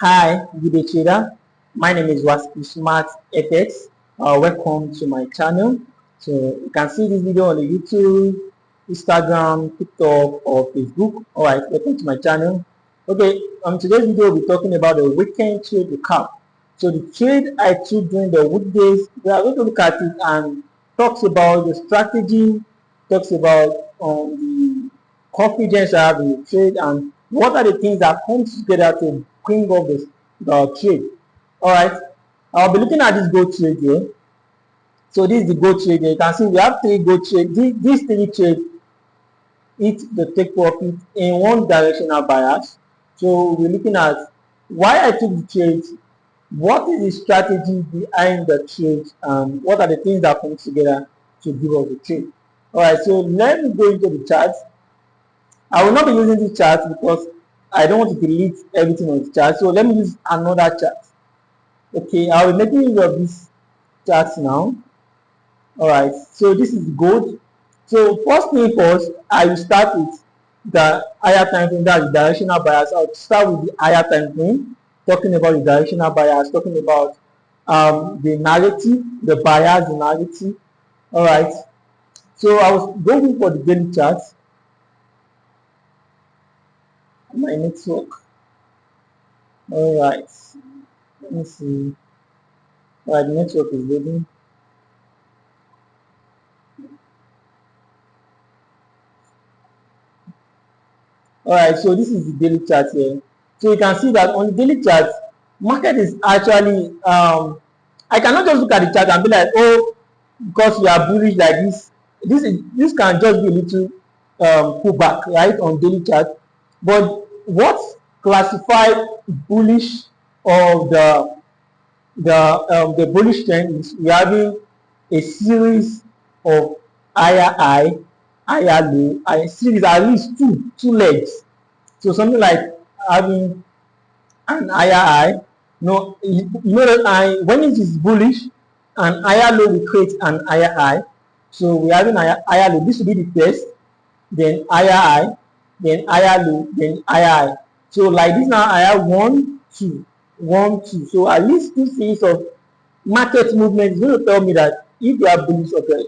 Hi, good day trader. My name is WaskilSmartFX. Welcome to my channel. So you can see this video on the YouTube, Instagram, TikTok, or Facebook. Alright, welcome to my channel. Okay, today's video we'll be talking about the weekend trade recap. So the trade I took during the weekdays, we are going to look at it and talks about the strategy, talks about the confidence I have in the trade, and what are the things that come together to bring up the trade. Alright, I'll be looking at this gold trade here. So this is the gold trade here. You can see we have three gold trades. These three trades hit the take profit in one directional bias. So we're looking at why I took the trade, what is the strategy behind the trade, and what are the things that come together to give us the trade. Alright, so let me go into the chart. I will not be using this chart because I don't want to delete everything on the chart. So let me use another chart. Okay, I will make use of this chart now. Alright, so this is gold. So first thing first, I will start with the higher time frame, that's the directional bias. I'll start with the higher time frame, talking about the directional bias, talking about the narrative, the bias, the narrative. Alright, so I was going for the daily chart. My network. Alright, let me see. Alright, the network is loading. Alright, so this is the daily chart here. So you can see that on the daily chart, market is actually I cannot just look at the chart and be like, oh, because we are bullish like this. This can just be a little pullback, right, on daily chart. But what classified bullish or the bullish trend is we having a series of higher high, higher low, and a series at least two legs. So something like having an higher high. No, you know that when it is bullish, an higher low will create an higher high. So we're having higher low. This will be the test, then higher high, then higher low, then higher high. So like this now, I have 1, 2, 1, 2. So at least two series of market movement is going to tell me that if they are bullish or bearish.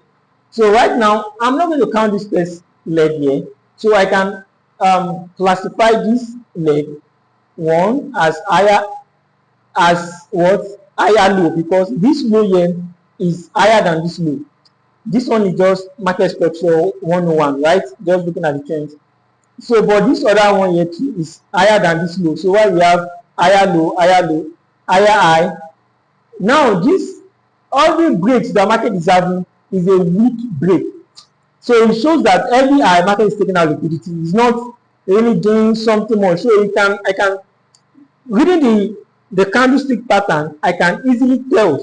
So right now, I'm not going to count this first leg here. So I can classify this leg one as higher, as what, higher low, because this low here is higher than this low. This one is just market structure 101, right? Just looking at the trends. So but this other one here too is higher than this low. So why we have higher low, higher low, higher high. Now this every break the market is having is a weak break. So it shows that every high market is taking out liquidity. It's not really doing something more. So I can reading the candlestick pattern, I can easily tell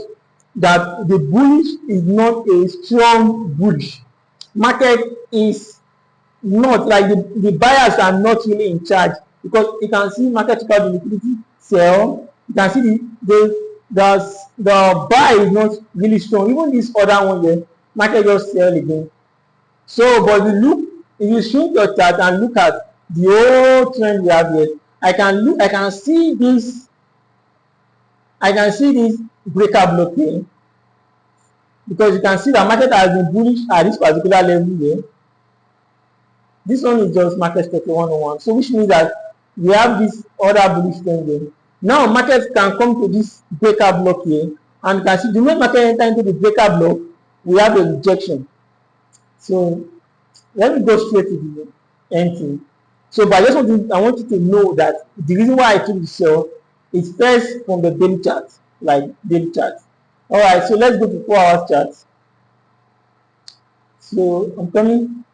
that the bullish is not a strong bullish. Market is not like the buyers are not really in charge, because you can see market took out the liquidity, sell. You can see the buy is not really strong. Even this other one here, market just sell again. So but if you shrink your chart and look at the whole trend we have here, I can see this breaker block here, because you can see that market has been bullish at this particular level here. This one is just market structure 101. So which means that we have this other bullish trend here. Now market can come to this breaker block here, and you can see the moment market enter into the breaker block, we have a rejection. So let me go straight to the end thing. So but I want you to know that the reason why I took the sell is first from the daily chart, like daily chart. Alright, so let's go to 4 hours chart. So I'm coming.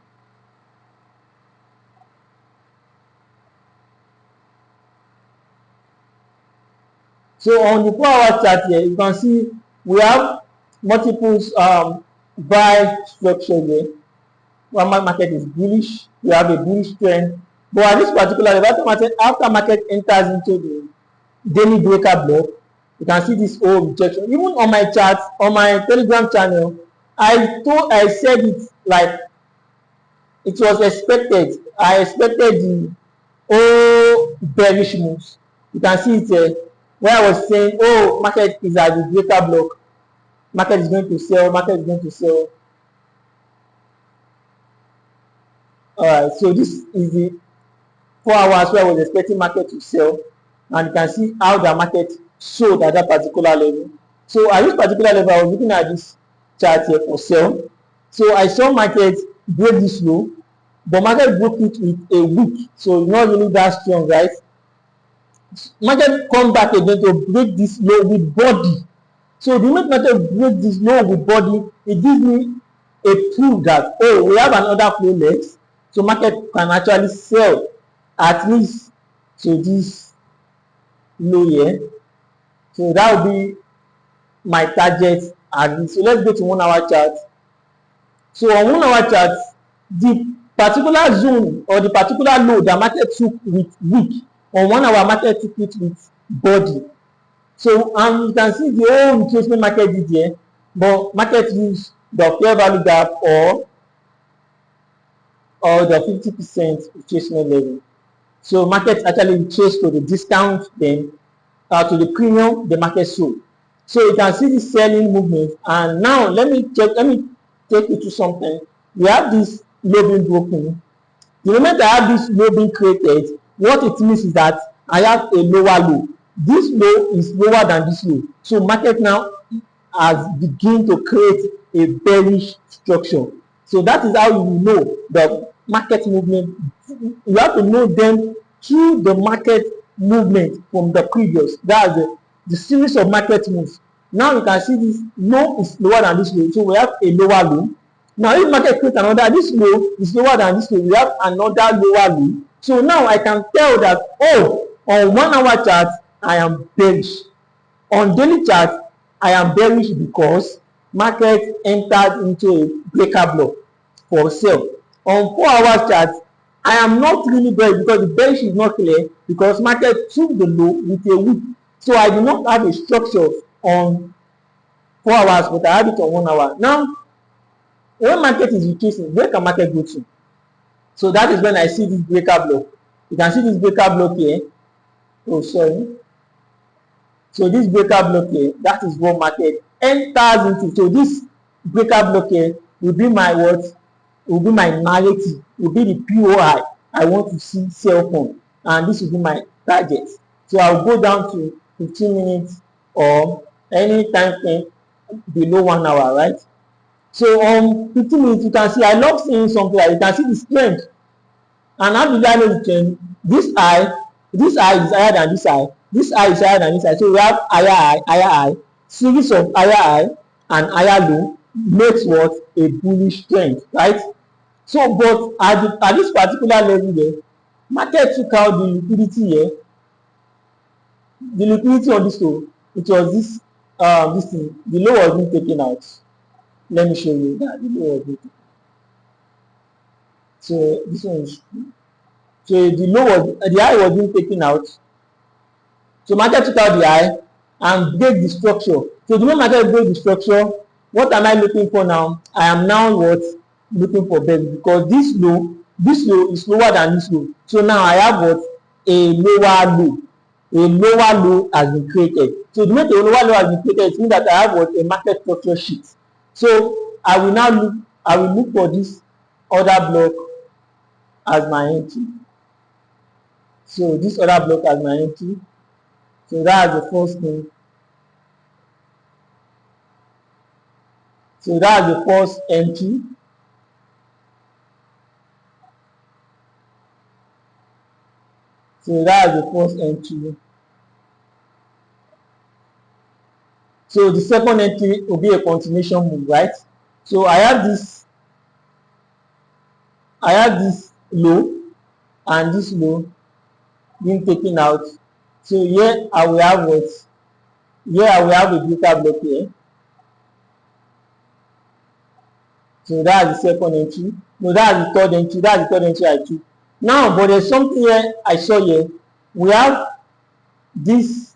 So on the 4 hour chart here, you can see we have multiple buy structure here. One market is bullish, we have a bullish trend. But at this particular after market enters into the daily breaker block, you can see this whole rejection. Even on my chart, on my Telegram channel, I said it like it was expected. I expected the whole bearish moves. You can see it here where I was saying, oh, market is at the breaker block, market is going to sell, market is going to sell. All right, so this is the 4 hours where I was expecting market to sell, and you can see how the market sold at that particular level. So at this particular level, I was looking at this chart here for sell. So I saw market break this low, but market broke it with a wick, so it's not really that strong, right? Market come back again to break this low with body. So the moment market break this low with body, it gives me a proof that, oh, we have another flow legs, so market can actually sell at least to this low here. So that will be my target at least. So let's go to 1 hour chart. So on 1 hour chart, the particular zone or the particular low that market took with wick, on 1 hour market took it with body. So you can see the whole retracement market did here, but market used the fair value gap or the 50% retracement level. So market actually retraced to the discount, then to the premium the market sold. So you can see the selling movement. And now let me take you to something. We have this low being broken. The moment I have this low being created, what it means is that I have a lower low. This low is lower than this low. So market now has begun to create a bearish structure. So that is how you know the market movement. You have to know them through the market movement from the previous. That's the series of market moves. Now you can see this low is lower than this low. So we have a lower low. Now if market create another, this low is lower than this low, we have another lower low. So now I can tell that, oh, on 1 hour chart I am bearish. On daily chart I am bearish because market entered into a breaker block for sale. On 4 hours chart I am not really bearish because the bearish is not clear, because market took the low with a wick. So I do not have a structure on 4 hours, but I have it on 1 hour. Now when market is retracing, where can market go to? So that is when I see this breaker block. You can see this breaker block here. Oh, sorry. So this breaker block here, that is what market enters into. So this breaker block here will be my what? Will be my narrative, will be the POI I want to see sell from, and this will be my target. So I'll go down to 15 minutes or any time frame below 1 hour, right? So on 15 minutes, you can see I love seeing something like you can see the strength. And how do I know the trend? This eye is higher than this eye. This eye is higher than this eye. So we have higher high, series of higher high and higher low makes what? A bullish trend, right? So, but at this particular level here, market took out the liquidity here. The liquidity on this low, it was this thing. The low was being taken out. Let me show you that the low was being taken. So this one is, so the high was being taken out. So market took out the high and break the structure. So the moment market break the structure, what am I looking for now? I am now what? Looking for bearish, because this low is lower than this low. So now I have what? A lower low. A lower low has been created. So the moment a lower low has been created, it means that I have what? A market structure sheet. So I will look for this other block as my entry. So this other block as my entry. So that's the first thing. So that's the first entry. So that's the first entry. So the second entry will be a continuation move, right? So I have this low and this low being taken out. So here I will have what? Here I will have a breaker block here. So that's the second entry. No, that's the third entry. That's the third entry I took. Now, but there's something here I saw here. We have this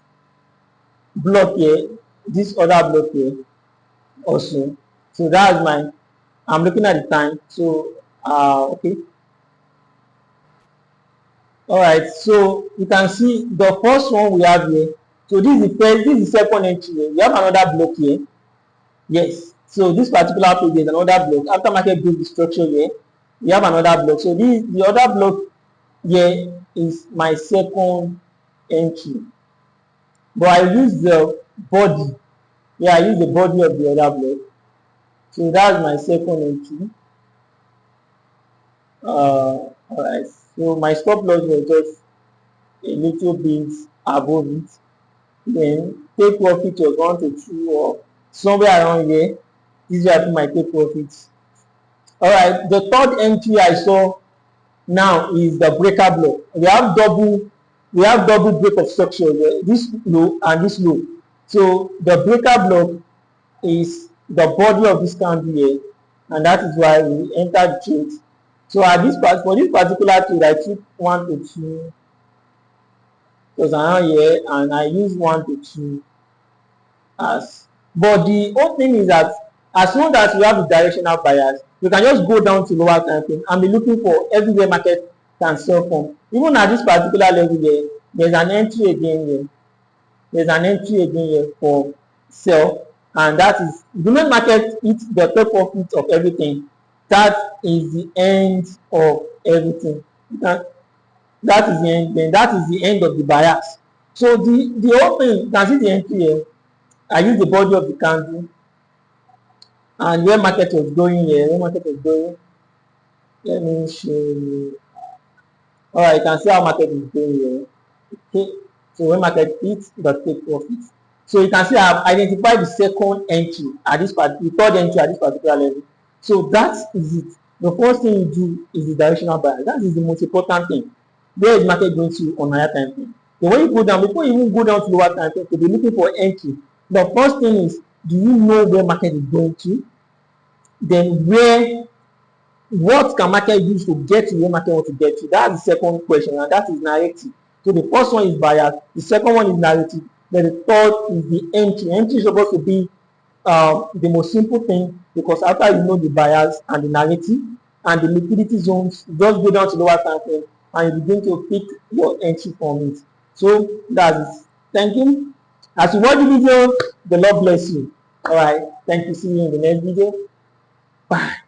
block here, this other block here also. So that's mine. I'm looking at the time. So okay. All right, so you can see the first one we have here. So this is the first, this is the second entry here. We have another block here. Yes, so this particular page is another block. After market break the structure here, we have another block. So this the other block here is my second entry. But I use the body. Yeah, I use the body of the other block. So that's my second entry. All right. So my stop loss was just a little bit above it. Then take profit was 1 to 2 or somewhere around here. This is where I put my take profits. All right. The third entry I saw now is the breaker block. We have double break of structure here, this low and this low. So the breaker block is the body of this candle here, and that is why we enter the trade. So at this part, for this particular trade, I took 1 to 2 because around here, and I use 1 to 2 as. But the whole thing is that as long as you have the directional bias, you can just go down to lower time frame and be looking for everywhere market can sell from. Even at this particular level here, there's an entry again here. There's an entry again here for sell, and that is the main market hits the top profit of everything. That is the end of everything. That is the end. Then that is the end of the bias. So the whole thing, you can see the entry here. I use the body of the candle, and where market was going here, where market was going. Let me show you. All right, you can see how market is going here. Okay, so when market hits, the take profit. So you can see I have identified the second entry at this part, the third entry at this particular level. So that is it. The first thing you do is the directional bias. That is the most important thing. Where is market going to on higher time frame? So when you go down, before you even go down to lower time frame, to be looking for entry. The first thing is, do you know where market is going to? Then what can market use to get to where market wants to get to? That's the second question, and that is narrative. So the first one is bias, the second one is narrative, then the third is the entry. Entry is supposed to be the most simple thing, because after you know the bias and the narrative and the liquidity zones, you just go down to lower time frame and you begin to pick your entry from it. So that's it. Thank you. As you watch the video, the Lord bless you. All right. Thank you. See you in the next video. Bye.